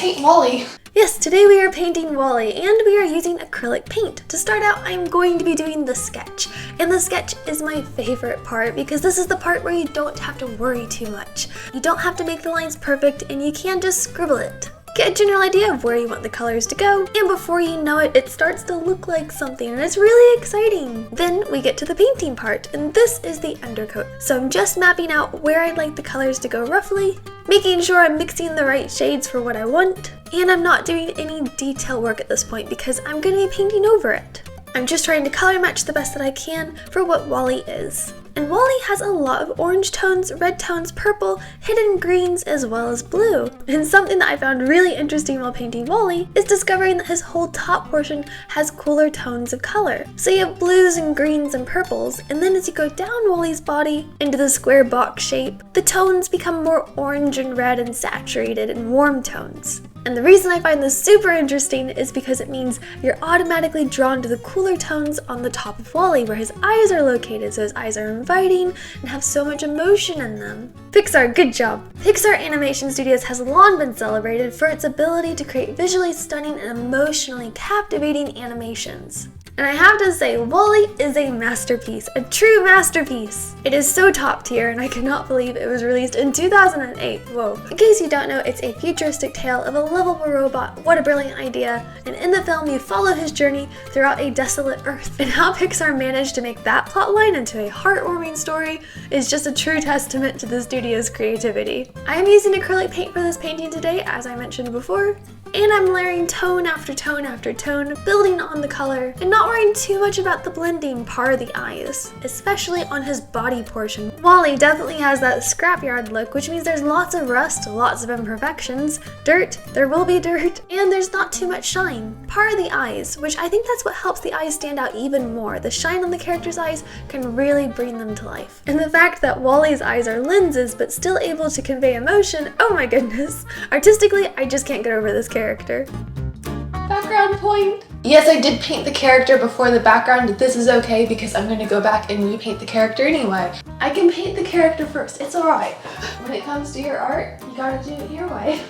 paint Wally. Yes, today we are painting Wally, and we are using acrylic paint. To start out, I'm going to be doing the sketch. And the sketch is my favorite part because this is the part where you don't have to worry too much. You don't have to make the lines perfect, and you can just scribble it. Get a general idea of where you want the colors to go, and before you know it, it starts to look like something, and it's really exciting. Then we get to the painting part, and this is the undercoat. So I'm just mapping out where I'd like the colors to go roughly, making sure I'm mixing the right shades for what I want, and I'm not doing any detail work at this point because I'm going to be painting over it. I'm just trying to color match the best that I can for what Wally is. And Wally has a lot of orange tones, red tones, purple, hidden greens, as well as blue. And something that I found really interesting while painting Wally is discovering that his whole top portion has cooler tones of color. So you have blues and greens and purples, and then as you go down Wally's body into the square box shape, the tones become more orange and red and saturated and warm tones. And the reason I find this super interesting is because it means you're automatically drawn to the cooler tones on the top of Wally where his eyes are located, so his eyes are inviting and have so much emotion in them. Pixar, good job! Pixar Animation Studios has long been celebrated for its ability to create visually stunning and emotionally captivating animations. And I have to say, Wally is a masterpiece, a true masterpiece. It is so top tier, and I cannot believe it was released in 2008. Whoa. In case you don't know, it's a futuristic tale of a lovable robot. What a brilliant idea. And in the film, you follow his journey throughout a desolate Earth. And how Pixar managed to make that plotline into a heartwarming story is just a true testament to the studio's creativity. I am using acrylic paint for this painting today, as I mentioned before. And I'm layering tone after tone after tone, building on the color, and not worrying too much about the blending part of the eyes, especially on his body portion. Wally definitely has that scrapyard look, which means there's lots of rust, lots of imperfections, dirt, there will be dirt, and there's not too much shine. Part of the eyes, which I think that's what helps the eyes stand out even more. The shine on the character's eyes can really bring them to life. And the fact that Wally's eyes are lenses but still able to convey emotion, oh my goodness. Artistically, I just can't get over this character. Background point. Yes, I did paint the character before the background. This is okay because I'm going to go back and repaint the character anyway. I can paint the character first. It's alright. When it comes to your art, you gotta do it your way.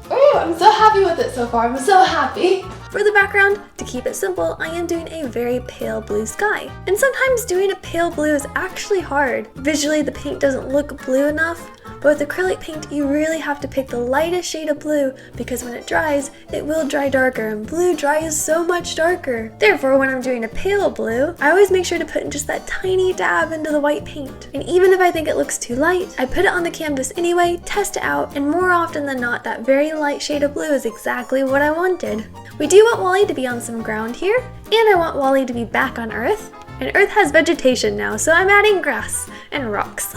Oh, I'm so happy with it so far. I'm so happy. For the background, to keep it simple, I am doing a very pale blue sky. And sometimes doing a pale blue is actually hard. Visually, the paint doesn't look blue enough, but with acrylic paint, you really have to pick the lightest shade of blue because when it dries, it will dry darker, and blue dries so much darker. Therefore, when I'm doing a pale blue, I always make sure to put in just that tiny dab into the white paint. And even if I think it looks too light, I put it on the canvas anyway, test it out, and more often than not, that very light shade of blue is exactly what I wanted. We do want Wally to be on some ground here, and I want Wally to be back on Earth. And Earth has vegetation now, so I'm adding grass and rocks.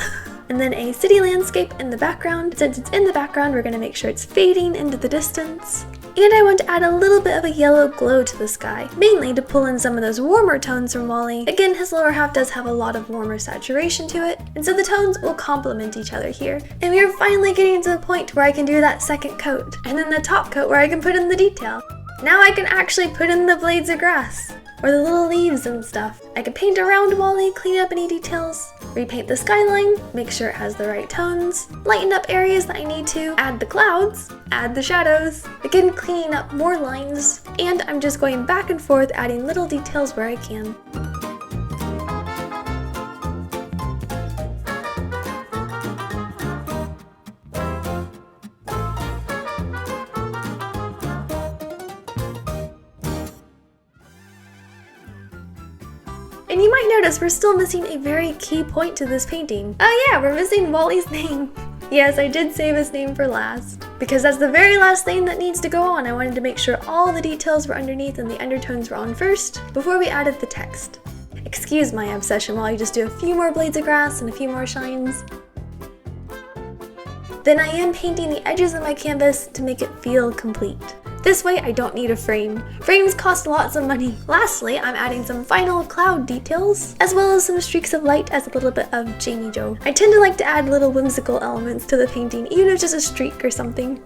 And then a city landscape in the background. Since it's in the background, we're going to make sure it's fading into the distance. And I want to add a little bit of a yellow glow to the sky, mainly to pull in some of those warmer tones from Wally. Again, his lower half does have a lot of warmer saturation to it, and so the tones will complement each other here. And we are finally getting to the point where I can do that second coat, and then the top coat where I can put in the detail. Now I can actually put in the blades of grass, or the little leaves and stuff. I can paint around Wally, clean up any details, repaint the skyline, make sure it has the right tones, lighten up areas that I need to, add the clouds, add the shadows, again cleaning up more lines, and I'm just going back and forth adding little details where I can. And you might notice we're still missing a very key point to this painting. Oh yeah, we're missing Wally's name. Yes, I did save his name for last, because that's the very last thing that needs to go on. I wanted to make sure all the details were underneath and the undertones were on first, before we added the text. Excuse my obsession while I just do a few more blades of grass and a few more shines. Then I am painting the edges of my canvas to make it feel complete. This way I don't need a frame. Frames cost lots of money. Lastly, I'm adding some final cloud details, as well as some streaks of light as a little bit of Jamie Joe. I tend to like to add little whimsical elements to the painting, even if it's just a streak or something.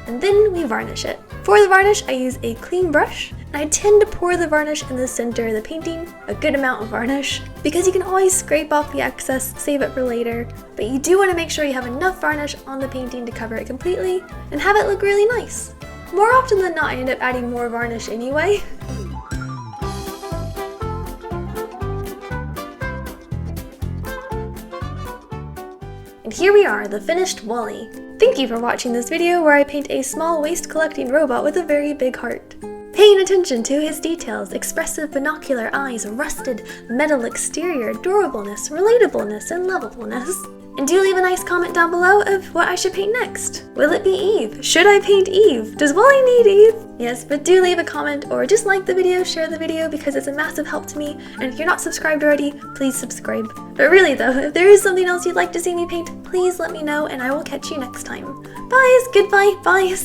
And then we varnish it. For the varnish, I use a clean brush, I tend to pour the varnish in the center of the painting, a good amount of varnish, because you can always scrape off the excess, save it for later, but you do want to make sure you have enough varnish on the painting to cover it completely and have it look really nice. More often than not, I end up adding more varnish anyway. And here we are, the finished Wally. Thank you for watching this video where I paint a small waste collecting robot with a very big heart. Paying attention to his details, expressive binocular eyes, rusted metal exterior, durableness, relatableness, and lovableness. And do leave a nice comment down below of what I should paint next. Will it be Eve? Should I paint Eve? Does Wally need Eve? Yes, but do leave a comment or just like the video, share the video because it's a massive help to me. And if you're not subscribed already, please subscribe. But really though, if there is something else you'd like to see me paint, please let me know and I will catch you next time. Bye, goodbye, bye.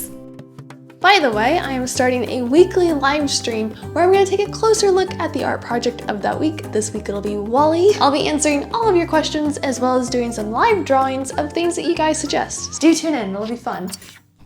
By the way, I am starting a weekly live stream where I'm going to take a closer look at the art project of that week. This week it'll be Wally. I'll be answering all of your questions as well as doing some live drawings of things that you guys suggest. So do tune in, it'll be fun.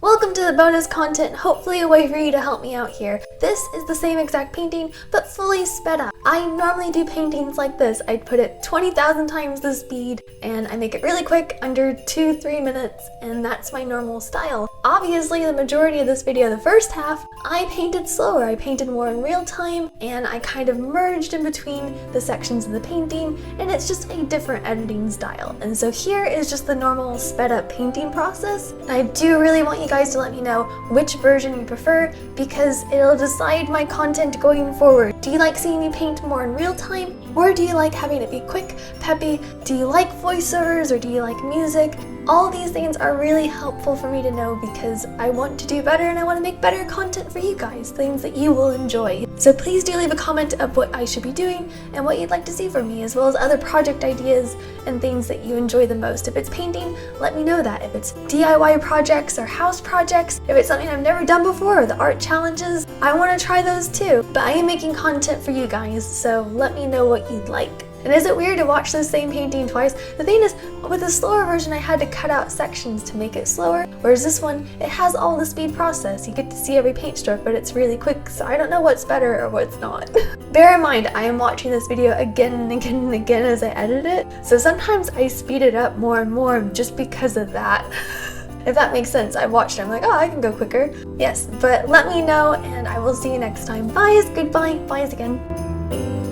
Welcome to the bonus content, hopefully a way for you to help me out here. This is the same exact painting, but fully sped up. I normally do paintings like this. I put it 20,000 times the speed, and I make it really quick, under 2-3 minutes, and that's my normal style. Obviously, the majority of this video, the first half, I painted slower. I painted more in real time, and I kind of merged in between the sections of the painting, and it's just a different editing style. And so here is just the normal sped up painting process. And I do really want you guys to let me know which version you prefer because it'll decide my content going forward. Do you like seeing me paint more in real time, or do you like having it be quick, peppy? Do you like voiceovers or do you like music? All these things are really helpful for me to know because I want to do better and I want to make better content for you guys, things that you will enjoy. So please do leave a comment of what I should be doing and what you'd like to see from me, as well as other project ideas and things that you enjoy the most. If it's painting, let me know that. If it's DIY projects or house projects, if it's something I've never done before or the art challenges, I want to try those too. But I am making content for you guys, so let me know what you'd like. And is it weird to watch the same painting twice? The thing is, with the slower version, I had to cut out sections to make it slower, whereas this one, it has all the speed process. You get to see every paint stroke, but it's really quick, so I don't know what's better or what's not. Bear in mind, I am watching this video again and again and again as I edit it, so sometimes I speed it up more and more just because of that. If that makes sense, I watched it, I'm like, oh, I can go quicker. Yes, but let me know, and I will see you next time. Bye, goodbye, bye again.